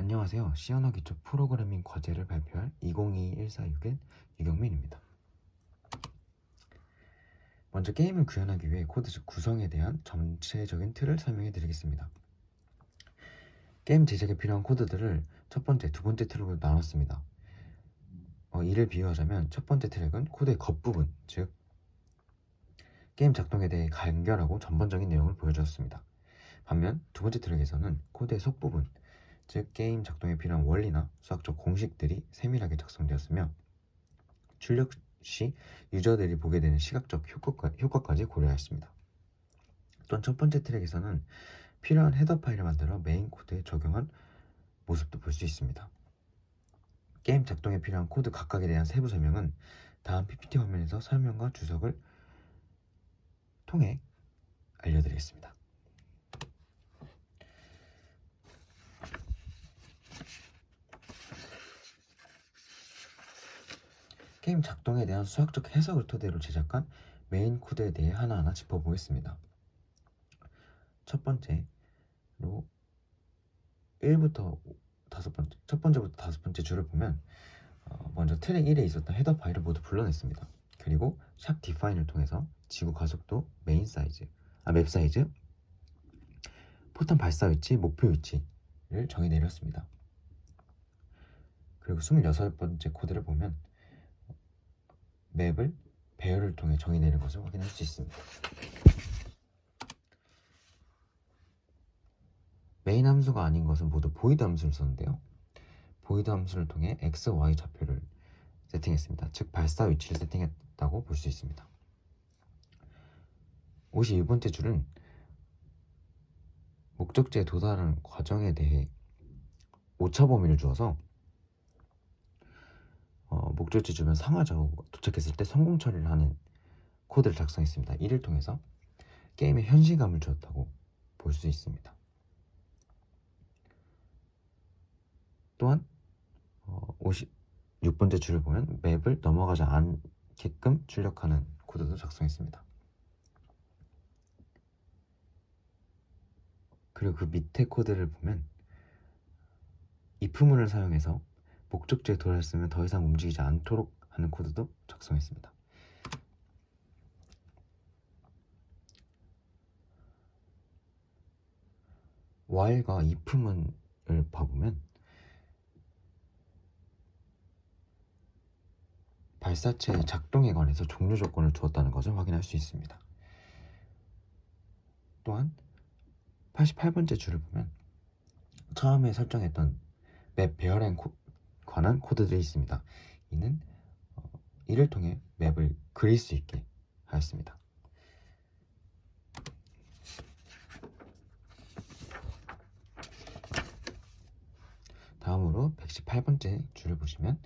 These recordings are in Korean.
안녕하세요. 시언어 기초 프로그래밍 과제를 발표할 2022-1461 유경민입니다. 먼저 게임을 구현하기 위해 코드 구성에 대한 전체적인 틀을 설명해 드리겠습니다. 게임 제작에 필요한 코드들을 첫 번째, 두 번째 트랙으로 나눴습니다. 이를 비유하자면 첫 번째 트랙은 코드의 겉부분, 즉 게임 작동에 대해 간결하고 전반적인 내용을 보여주었습니다. 반면 두 번째 트랙에서는 코드의 속부분, 즉 게임 작동에 필요한 원리나 수학적 공식들이 세밀하게 작성되었으며 출력 시 유저들이 보게 되는 시각적 효과까지 고려하였습니다. 또한 첫 번째 트랙에서는 필요한 헤더 파일을 만들어 메인 코드에 적용한 모습도 볼 수 있습니다. 게임 작동에 필요한 코드 각각에 대한 세부 설명은 다음 PPT 화면에서 설명과 주석을 통해 알려드리겠습니다. 게임 작동에 대한 수학적 해석을 토대로 제작한 메인 코드에 대해 하나하나 짚어보겠습니다. 첫 번째로 1부터 첫 번째부터 다섯 번째 줄을 보면 먼저 트랙 1에 있었던 헤더 파일을 모두 불러냈습니다. 그리고 샵 디파인을 통해서 지구 가속도, 맵 사이즈, 포탄 발사 위치, 목표 위치를 정의 내렸습니다. 그리고 26번째 코드를 보면 맵을 배열을 통해 정의 내린 것을 확인할 수 있습니다. 메인 함수가 아닌 것은 모두 보이드 함수를 썼는데요. 보이드 함수를 통해 x, y 좌표를 세팅했습니다. 즉 발사 위치를 세팅했다고 볼 수 있습니다. 52번째 줄은 목적지에 도달하는 과정에 대해 오차 범위를 주어서 목적지 주변 상하좌우 도착했을 때 성공 처리를 하는 코드를 작성했습니다. 이를 통해서 게임에 현실감을 주었다고 볼 수 있습니다. 또한 56번째 줄을 보면 맵을 넘어가지 않게끔 출력하는 코드도 작성했습니다. 그리고 그 밑에 코드를 보면 if문을 사용해서 목적지에 도달했으면 더 이상 움직이지 않도록 하는 코드도 작성했습니다. while과 if문을 봐보면 발사체의 작동에 관해서 종료 조건을 주었다는 것을 확인할 수 있습니다. 또한 88번째 줄을 보면 처음에 설정했던 맵 배열에 관한 코드들이 있습니다. 이를 통해 맵을 그릴 수 있게 하였습니다. 다음으로 118번째 줄을 보시면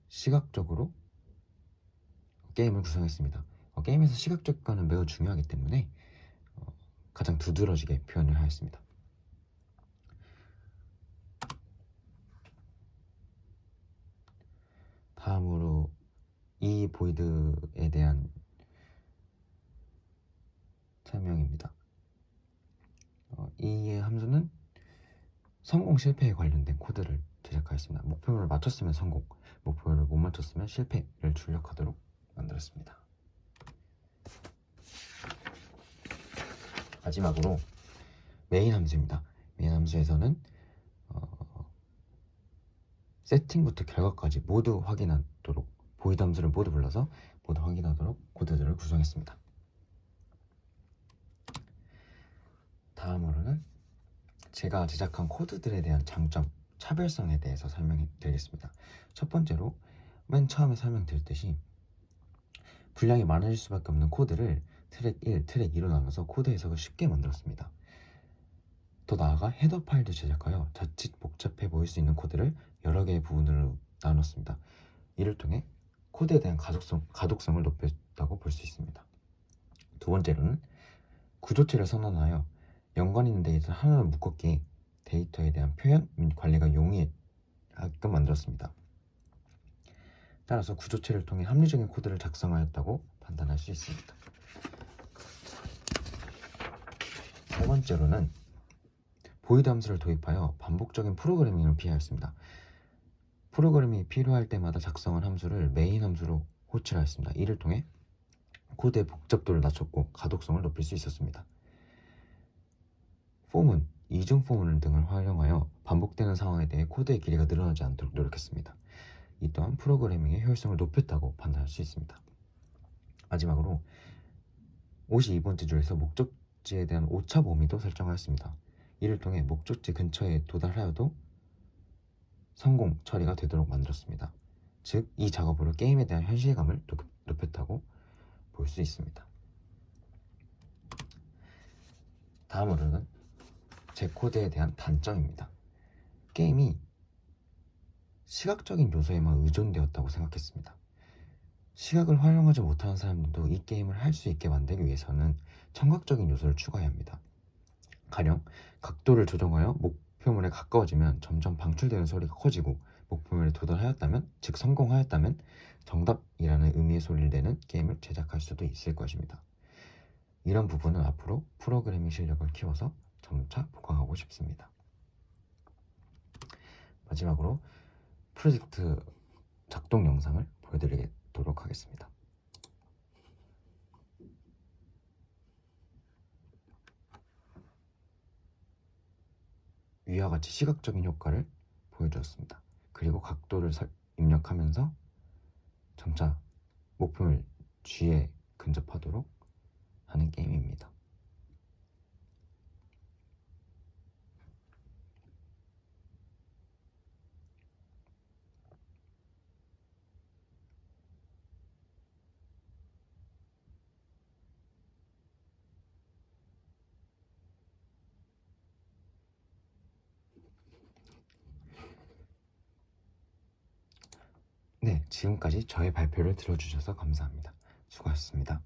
시각적으로 게임을 구성했습니다. 게임에서 시각적 효과는 매우 중요하기 때문에 가장 두드러지게 표현을 하였습니다. 다음으로 이 보이드에 대한 설명입니다. 이 함수는 성공 실패에 관련된 코드를 제작하였습니다. 목표를 맞췄으면 성공, 목표를 못 맞췄으면 실패를 출력하도록 만들었습니다. 마지막으로 메인 함수입니다. 메인 함수에서는 세팅부터 결과까지 모두 확인하도록 보이드 함수를 모두 불러서 모두 확인하도록 코드들을 구성했습니다. 다음으로는 제가 제작한 코드들에 대한 장점, 차별성에 대해서 설명해 드리겠습니다. 첫 번째로 맨 처음에 설명드렸듯이 분량이 많아질 수밖에 없는 코드를 트랙 1, 트랙 2로 나눠서 코드 해석을 쉽게 만들었습니다. 더 나아가 헤더 파일도 제작하여 자칫 복잡해 보일 수 있는 코드를 여러 개의 부분으로 나눴습니다. 이를 통해 코드에 대한 가독성을 높였다고 볼 수 있습니다. 두 번째로는 구조체를 선언하여 연관 있는 데이터를 하나로 묶었기에 데이터에 대한 표현 및 관리가 용이하게끔 만들었습니다. 따라서 구조체를 통해 합리적인 코드를 작성하였다고 판단할 수 있습니다. 세 번째로는 보이드 함수를 도입하여 반복적인 프로그래밍을 피하였습니다. 프로그램이 필요할 때마다 작성한 함수를 메인 함수로 호출하였습니다. 이를 통해 코드의 복잡도를 낮췄고 가독성을 높일 수 있었습니다. 폼은 이중 폼 등을 활용하여 반복되는 상황에 대해 코드의 길이가 늘어나지 않도록 노력했습니다. 이 또한 프로그래밍의 효율성을 높였다고 판단할 수 있습니다. 마지막으로 52번째 줄에서 목적지에 대한 오차 범위도 설정하였습니다. 이를 통해 목적지 근처에 도달하여도 성공 처리가 되도록 만들었습니다. 즉, 이 작업으로 게임에 대한 현실감을 높였다고 볼 수 있습니다. 다음으로는 제 코드에 대한 단점입니다. 게임이 시각적인 요소에만 의존되었다고 생각했습니다. 시각을 활용하지 못하는 사람들도 이 게임을 할 수 있게 만들기 위해서는 청각적인 요소를 추가해야 합니다. 가령 각도를 조정하여 목표물에 가까워지면 점점 방출되는 소리가 커지고 목표물에 도달하였다면, 즉 성공하였다면 정답이라는 의미의 소리를 내는 게임을 제작할 수도 있을 것입니다. 이런 부분은 앞으로 프로그래밍 실력을 키워서 점차 보강하고 싶습니다. 마지막으로 프로젝트 작동 영상을 보여드리도록 하겠습니다. 위와 같이 시각적인 효과를 보여주었습니다. 그리고 각도를 입력하면서 점차 목표물 G에 근접하도록 하는 게임입니다. 네, 지금까지 저의 발표를 들어주셔서 감사합니다. 수고하셨습니다.